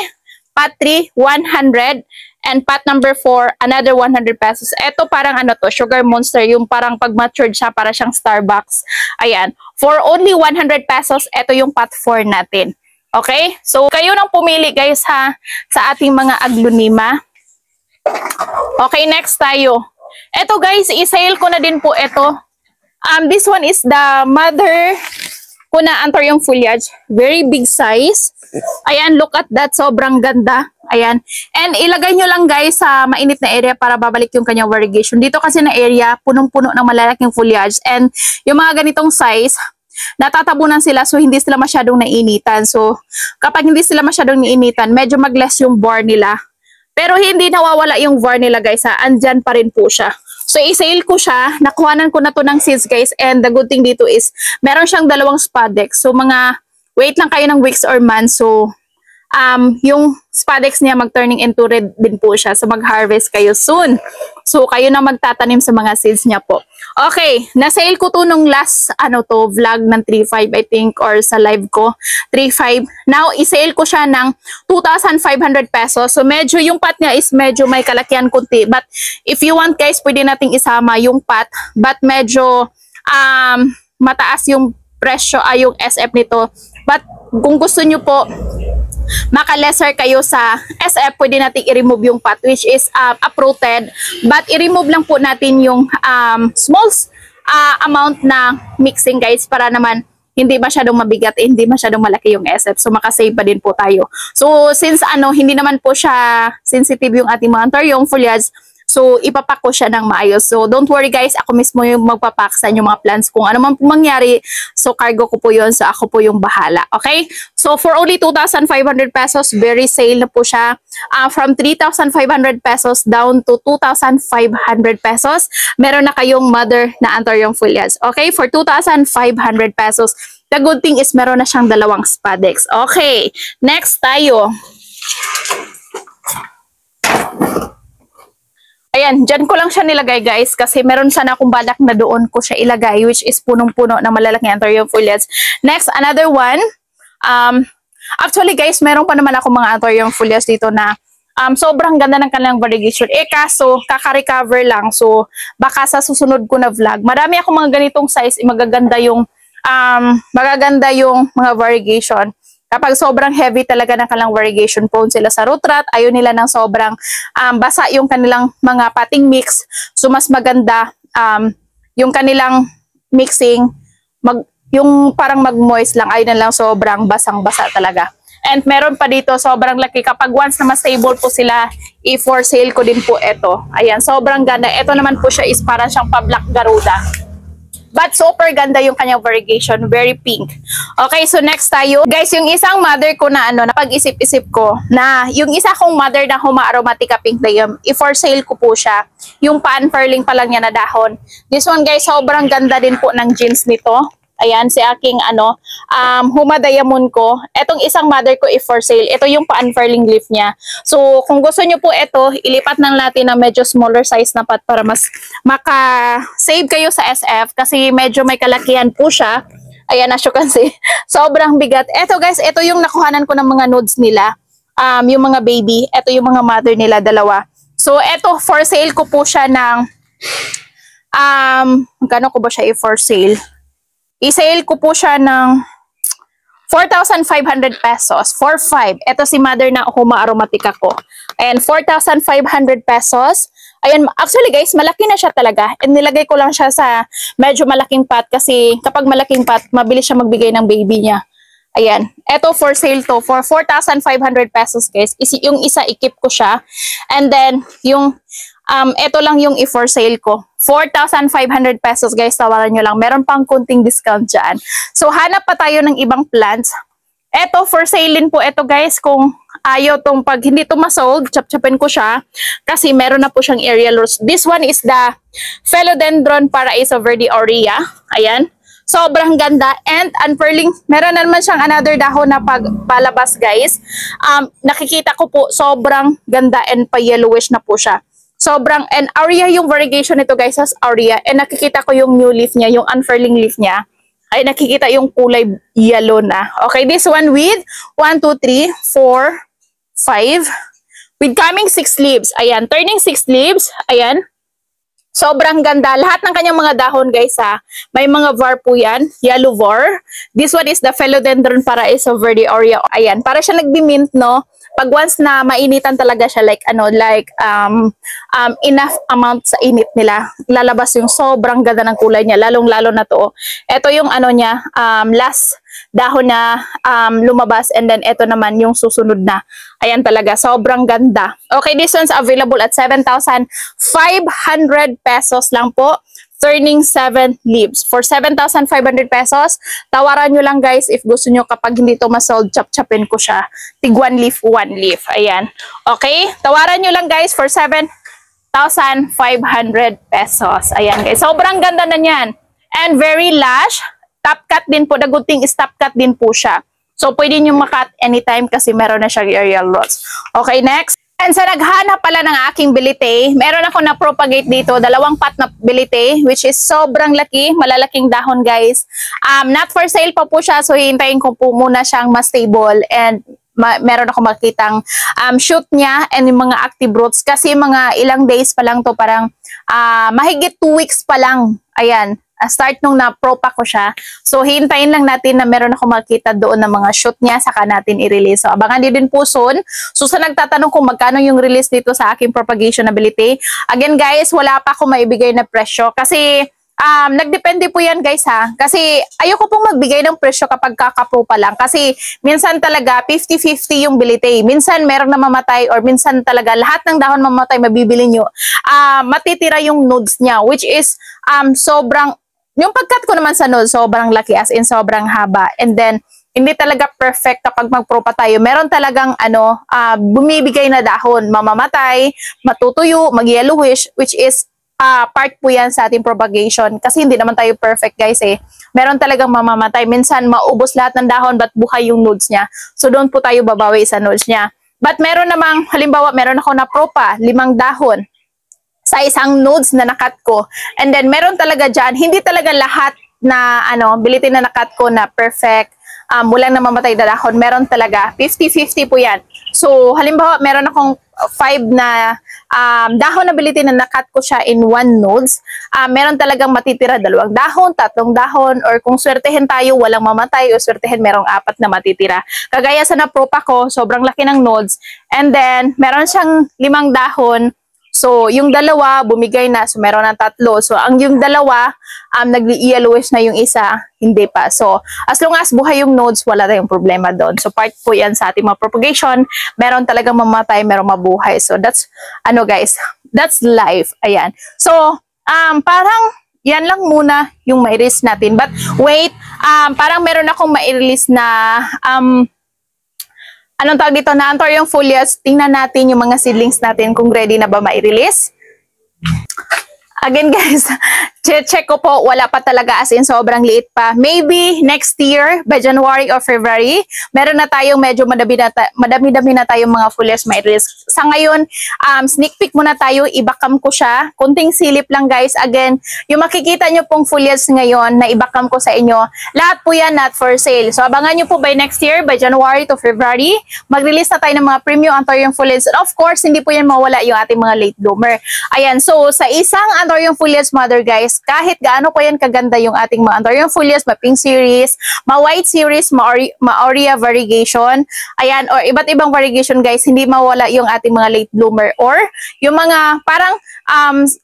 Pot 3, 100. And pot number 4, another 100 pesos. Ito parang Sugar Monster. Yung parang pag matured siya, para siyang Starbucks. Ayan, for only 100 pesos, ito yung pot 4 natin. Okay? So, kayo nang pumili guys ha, sa ating mga Aglonema. Okay, next tayo. Ito guys, i-sale ko na din po ito. This one is the mother ko na Anthurium foliage. Very big size. Ayan, look at that. Sobrang ganda. Ayan. And ilagay nyo lang guys sa mainit na area para babalik yung kanyang variegation. Dito kasi na area, punong-puno ng malalaking foliage. And yung mga ganitong size, natatabunan sila so hindi sila masyadong nainitan. So kapag hindi sila masyadong nainitan, medyo mag-less yung var nila. Pero hindi nawawala yung var nila guys ha. Andyan pa rin po siya. So i-sale ko siya. Nakuhanan ko na to ng seeds guys. And the good thing dito is meron siyang dalawang spadex. So mga wait lang kayo ng weeks or months. So yung spadex niya mag-turning into red din po siya. So mag-harvest kayo soon. So kayo na magtatanim sa mga seeds niya po. Okay, na-sale ko to nung last vlog ng 3.5 I think or sa live ko. 3.5. Now i-sale ko siya ng 2,500 pesos. So medyo yung pot niya is medyo may kalakihan kunti. But if you want guys, pwede nating isama yung pot. But medyo mataas yung presyo yung SF nito. But kung gusto nyo po maka-lesser kayo sa SF, pwede natin i-remove yung pot which is uprooted. But i-remove lang po natin yung small amount na mixing guys para naman hindi masyadong mabigat, hindi masyadong malaki yung SF. So makasave pa din po tayo. So since hindi naman po siya sensitive yung ating mga Anthurium foliage, so ipapak ko siya ng maayos. So don't worry guys, ako mismo yung magpapak sa inyong mga plants. Kung ano man po mangyari, so cargo ko po yun. So ako po yung bahala. Okay? So for only 2,500 pesos, very sale na po siya. From 3,500 pesos down to 2,500 pesos, meron na kayong mother na Anthurium foliage. Okay? For 2,500 pesos, the good thing is meron na siyang dalawang spadex. Okay. Next tayo. Ayan, dyan ko lang siya nilagay guys kasi meron sana akong balak na doon ko siya ilagay which is punong-puno na malalaking Anthurium foliage. Next, another one. Actually guys, meron pa naman ako mga Anthurium foliage dito na sobrang ganda ng kanilang variegation. Kaso, kaka-recover lang. So, baka sa susunod ko na vlog. Marami akong mga ganitong size, magaganda yung mga variegation. Kapag sobrang heavy talaga ng kanilang variegation, prone sila sa root rot, ayaw nila ng sobrang basa yung kanilang mga potting mix. So mas maganda yung kanilang mixing, yung parang mag-moist lang, ayaw na lang sobrang basang-basa talaga. And meron pa dito, sobrang laki. Kapag once na ma-stable po sila, i-for sale ko din po ito. Ayan, sobrang ganda. Ito naman po siya is parang siyang pa-Black Garuda. But super ganda yung kanyang variegation, very pink. Okay, so next tayo. Guys, yung isang mother ko na napag-isip-isip ko na yung isa kong mother na Huma Aromatica Pink Liam, i-for sale ko po siya. Yung pan-furling pa lang niya na dahon. This one guys, sobrang ganda din po ng jeans nito. Ayan, si aking Huma Diamond ko. Etong isang mother ko if for sale. Ito yung pa-unfurling leaf niya. So, kung gusto nyo po ito, ilipat lang natin ng medyo smaller size na pot para mas maka-save kayo sa SF kasi medyo may kalakihan po siya. Ayan, as you can see, sobrang bigat. Ito guys, ito yung nakuhanan ko ng mga nudes nila. Yung mga baby. Ito yung mga mother nila, dalawa. So, ito, for sale ko po siya ng magkano ko ba siya i-for sale? I-sale ko po siya ng 4,500 pesos. 4,500. Ito si mother na Huma Aromatica ko. And 4,500 pesos. Ayan, actually guys, malaki na siya talaga. And nilagay ko lang siya sa medyo malaking pot kasi kapag malaking pot, mabilis siya magbigay ng baby niya. Ayan. Ito for sale to. For 4,500 pesos guys. Yung isa, i-keep ko siya. And then, yung ito lang yung i-for sale ko. 4,500 pesos guys, tawaran nyo lang. Meron pang kunting discount dyan. So, hanap pa tayo ng ibang plants. Ito, for sale din po ito guys. Kung ayaw tong pag hindi to masold, chap-chapin ko siya. Kasi meron na po siyang aerial roots. This one is the Philodendron Paraiso Verde Aurea. Ayan. Sobrang ganda. And unfurling, meron na naman siyang another dahon na pagpalabas guys. Nakikita ko po, sobrang ganda and pa-yellowish na po siya. Sobrang, and aurea yung variegation nito guys, as aurea. And nakikita ko yung new leaf niya, yung unfurling leaf niya. Ay nakikita yung kulay yellow na. Okay, this one with 1, 2, 3, 4, 5. With coming 6 leaves. Ayan, turning 6 leaves. Ayan. Sobrang ganda. Lahat ng kanyang mga dahon guys ha. May mga var po yan. Yellow var. This one is the Philodendron Paraiso Verde Aurea. Ayan, para siya nagbi-mint no. Pag once na mainitan talaga siya like enough amount sa init nila, lalabas yung sobrang ganda ng kulay niya, lalong-lalo na to. Ito yung niya, last dahon na lumabas and then ito naman yung susunod na. Ayan talaga, sobrang ganda. Okay, this one's available at 7,500 pesos lang po. Turning 7 leaves. For 7,500 pesos, tawaran nyo lang guys if gusto nyo kapag hindi to masold, chap-chapin ko siya. Tig 1 leaf, 1 leaf. Ayan. Okay? Tawaran nyo lang guys for 7,500 pesos. Ayan guys. Sobrang ganda na yan. And very lush. Top cut din po. The good thing is top cut din po siya. So, pwede nyo makat anytime kasi meron na siyang aerial roots. Okay, next. And sa naghanap pala ng aking bilite, meron ako na-propagate dito, 2 pot na bilite, which is sobrang laki, malalaking dahon guys. Not for sale pa po siya, so hihintayin ko po muna siyang mas stable and meron ako makitang shoot niya and yung mga active roots kasi mga ilang days pa lang to, parang mahigit 2 weeks pa lang. Ayan. Start nung na-propa ko siya. So, hintayin lang natin na meron ako makita doon ng mga shoot niya, saka natin i-release. So, abangan din po soon. So, sa nagtatanong kung magkano yung release dito sa aking propagation ability, again guys, wala pa ako maibigay na presyo. Kasi, nagdepende po yan guys ha. Kasi, ayoko pong magbigay ng presyo kapag kakapropa lang. Kasi, minsan talaga, 50-50 yung bilite. Minsan, merong namamatay or minsan talaga, lahat ng dahon mamamatay, mabibili nyo. Matitira yung nodes niya, which is, sobrang, yung pagkat ko naman sa node, sobrang laki as in sobrang haba. And then, hindi talaga perfect kapag magpropa tayo. Meron talagang bumibigay na dahon, mamamatay, matutuyo, mag-yellowish, which is part po yan sa ating propagation. Kasi hindi naman tayo perfect guys eh. Meron talagang mamamatay. Minsan, maubos lahat ng dahon but buhay yung nodes niya. So, doon po tayo babawi sa nodes niya. But meron namang, halimbawa, meron ako na propa, 5 dahon sa isang nodes na nakat ko. And then, meron talaga dyan, hindi talaga lahat na, bilite na nakat ko na perfect, walang namamatay na dahon. Meron talaga, 50-50 po yan. So, halimbawa, meron akong 5 na dahon na bilite na nakat ko siya in 1 nodes. Meron talagang matitira 2 dahon, 3 dahon, or kung swertehin tayo, walang mamatay, o swertehin, merong 4 na matitira. Kagaya sa napropa ko, sobrang laki ng nodes. And then, meron siyang 5 dahon. So, yung 2, bumigay na. So, meron ng 3. So, ang yung 2, nag-yellowish na yung isa, hindi pa. So, as long as buhay yung nodes, wala tayong problema doon. So, part po yan sa ating mga propagation. Meron talagang mamatay, meron mabuhay. So, that's, guys, that's life. Ayan. So, parang yan lang muna yung mai-release natin. But wait, parang meron akong mai-release na anong tawag dito, na Anthurium foliage. Tingnan natin yung mga seedlings natin kung ready na ba mai-release. Again guys, check ko po, wala pa talaga, as in sobrang liit pa. Maybe next year, by January or February, meron na tayong medyo madami-dami na tayong mga foliage mai-release. Sa ngayon, sneak peek muna tayo, ibakam ko siya. Kunting silip lang guys. Again, yung makikita nyo pong foliage ngayon na ibakam ko sa inyo, lahat po yan not for sale. So abangan nyo po by next year, by January to February, mag-release na tayo ng mga premium Anthurium foliage. And of course, hindi po yan mawala yung ating mga late bloomer. Ayan, so sa isang Anthurium foliage mother guys, kahit gaano po yan kaganda yung ating mga Anthurium foliage, ma-pink series, ma-white series, ma-aurea variegation, ayan, or iba't ibang variegation guys, hindi mawala yung ating mga late bloomer or yung mga parang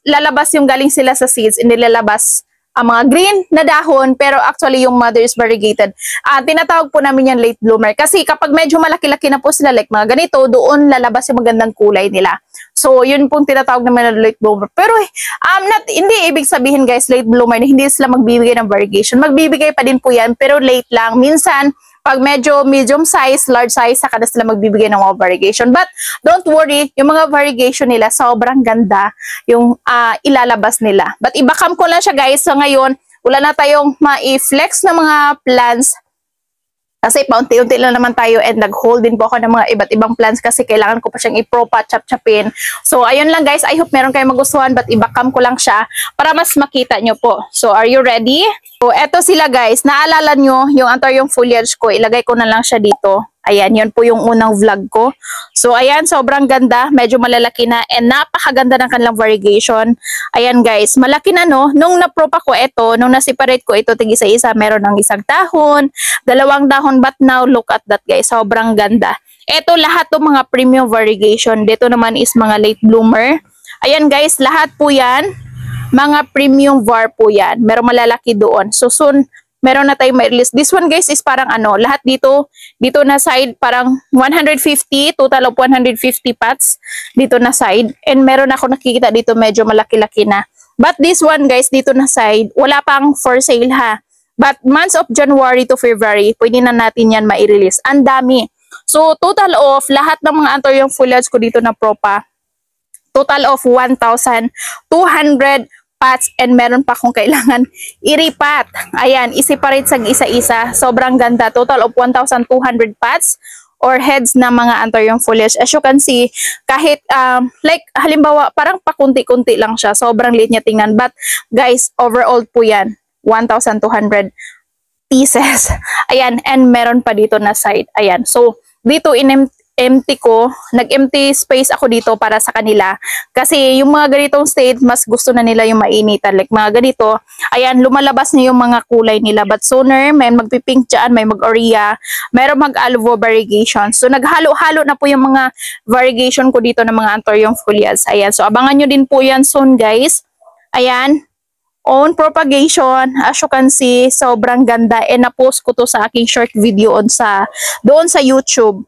lalabas yung galing sila sa seeds, hindi lalabas ang mga green na dahon, pero actually yung mother is variegated. Tinatawag po namin yan late bloomer. Kasi kapag medyo malaki-laki na po sila, like mga ganito, doon lalabas yung magandang kulay nila. So, yun pong tinatawag naman na late bloomer. Pero, hindi ibig sabihin guys, late bloomer, na hindi sila magbibigay ng variegation. Magbibigay pa din po yan, pero late lang. Minsan, pag medyo medium size, large size, saka na sila magbibigay ng mga variegation. But, don't worry, yung mga variegation nila, sobrang ganda yung ilalabas nila. But, ibakam ko lang siya guys. So, ngayon, wala na tayong ma-flex na mga plants. Kasi paunti-unti lang naman tayo and nag-hold din po ako ng mga iba't ibang plants kasi kailangan ko pa siyang i-propa, chap-chapin. So, ayun lang guys. I hope meron kayong magustuhan but ibakam ko lang siya para mas makita nyo po. So, are you ready? So, eto sila guys. Naalala nyo yung Anthurium foliage ko. Ilagay ko na lang siya dito. Ayan, yun po yung unang vlog ko. So, ayan, sobrang ganda. Medyo malalaki na and napakaganda ng kanilang variegation. Ayan guys, malaki na no. Nung napropa ko ito, nung na-separate ko ito, tig-isa-isa, meron ng isang dahon, 2 dahon, but now look at that guys. Sobrang ganda. Ito lahat ng mga premium variegation. Dito naman is mga late bloomer. Ayan guys, lahat po yan. Mga premium var po yan. Meron malalaki doon. So soon, meron na tayong mai-release. This one guys is parang lahat dito na side parang 150, total of 150 pots dito na side. And meron ako nakikita dito medyo malaki-laki na. But this one guys, dito na side, wala pang for sale ha. But months of January to February, pwede na natin yan mai-release. Ang dami. So total of lahat ng mga Anthurium foliage ko dito na propa, total of 1,200 pots and meron pa kung kailangan iripat. Ayan, i-separate sa isa-isa. Sobrang ganda. Total of 1,200 pots or heads na mga Anthurium foliage. As you can see, kahit like halimbawa, parang pakunti-kunti lang siya. Sobrang liit niya tingnan. But guys, overall po yan, 1,200 pieces. Ayan, and meron pa dito na side. Ayan, so dito empty ko, nag-empty space ako dito para sa kanila. Kasi yung mga ganitong state, mas gusto na nila yung mainitan. Like mga ganito, ayan, lumalabas na yung mga kulay nila. But sooner, may magpipink dyan, may mag-aurea, mayroong mag-alvo variegation. So naghalo-halo na po yung mga variegation ko dito ng mga Anthurium foliage. Ayan, so abangan nyo din po yan soon guys. Ayan, own propagation, as you can see, sobrang ganda. And na-post ko to sa aking short video doon sa YouTube.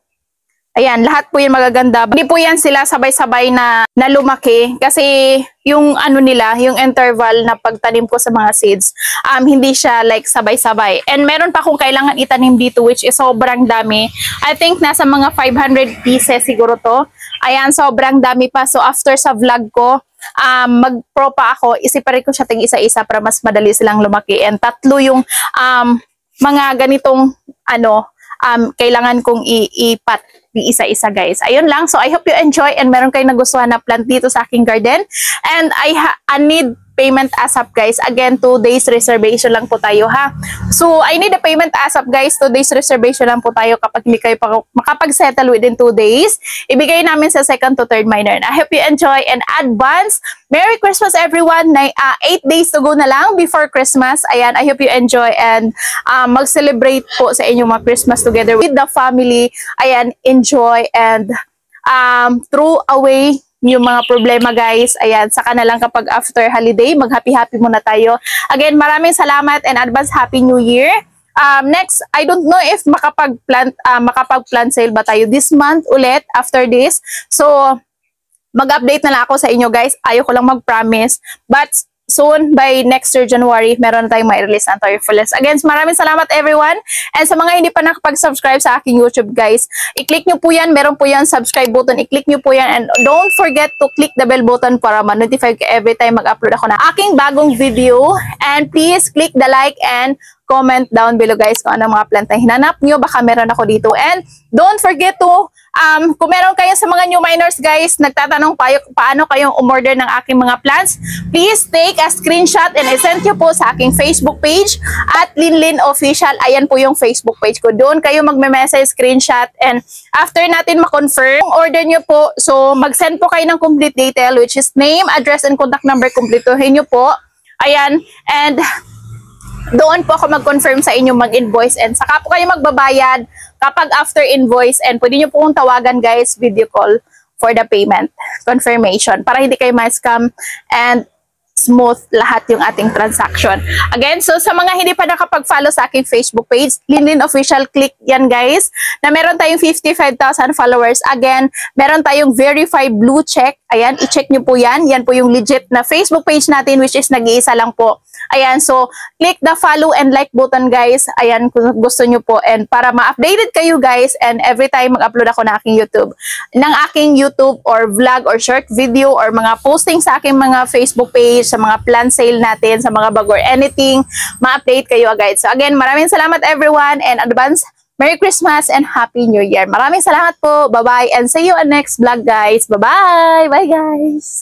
Ayan, lahat po yan magaganda. Hindi po yan sila sabay-sabay na lumaki kasi yung nila, yung interval na pagtanim ko sa mga seeds, hindi siya like sabay-sabay. And meron pa kung kailangan itanim dito which is sobrang dami. I think nasa mga 500 pieces siguro to. Ayan, sobrang dami pa. So after sa vlog ko, mag-propa ako, isiparate ko siya ting isa-isa para mas madali silang lumaki. And 3 yung mga ganitong kailangan kong ipat di isa-isa guys. Ayun lang. So I hope you enjoy and meron kayong nagustuhan na plant dito sa aking garden. And I need payment ASAP guys. Again, 2 days reservation lang po tayo ha. So I need a payment ASAP guys. 2 days reservation lang po tayo kapag hindi kayo makapag-settle within 2 days. Ibigay namin sa 2nd to 3rd minor. I hope you enjoy and advance. Merry Christmas everyone. 8 days to go na lang before Christmas. Ayan, I hope you enjoy and mag-celebrate po sa inyong mga Christmas together with the family. Ayan, enjoy and throw away yung mga problema guys. Ayan, saka na lang kapag after holiday, mag-happy-happy muna tayo. Again, maraming salamat and advance Happy New Year. Next, I don't know if makapag-plant sale ba tayo this month ulit after this. So, mag-update na lang ako sa inyo guys. Ayaw ko lang mag-promise. But soon by next year January, meron na tayong mai-release na Toy Fullest. Again, maraming salamat everyone. And sa mga hindi pa nakapag-subscribe sa aking YouTube guys, i-click nyo po yan. Meron po yan subscribe button. I-click nyo po yan. And don't forget to click the bell button para ma-notify ka every time mag-upload ako na aking bagong video. And please click the like and comment down below guys kung anong mga plant na hinanap nyo. Baka meron ako dito. And don't forget to kung meron kayo sa mga new miners guys, nagtatanong paano kayong umorder ng aking mga plants, please take a screenshot and I-send nyo po sa aking Facebook page at Linlin Official. Ayan po yung Facebook page ko. Doon kayo magme-message, screenshot, and after natin ma-confirm order nyo po, so mag-send po kayo ng complete detail which is name, address, and contact number. Kumpletuhin nyo po. Ayan. And doon po ako mag-confirm sa inyo, mag-invoice, and saka po kayo magbabayad kapag after invoice, and pwede nyo pong tawagan guys, video call for the payment confirmation para hindi kayo ma-scam and smooth lahat yung ating transaction. Again, so sa mga hindi pa nakapag-follow sa aking Facebook page, Linlin Official, click yan guys, na meron tayong 55,000 followers. Again, meron tayong verified blue check. Ayan, i-check nyo po yan. Yan po yung legit na Facebook page natin which is nag-iisa lang po. Ayan, so click the follow and like button guys. Ayan, kung gusto nyo po. And para ma-updated kayo guys, and every time mag-upload ako ng aking YouTube or vlog or short video or mga posting sa aking mga Facebook page, sa mga plant sale natin, sa mga bag or anything, ma-update kayo agad. So again, maraming salamat everyone, and advance Merry Christmas and Happy New Year. Maraming salamat po. Bye-bye and see you on next vlog guys. Bye-bye. Bye guys.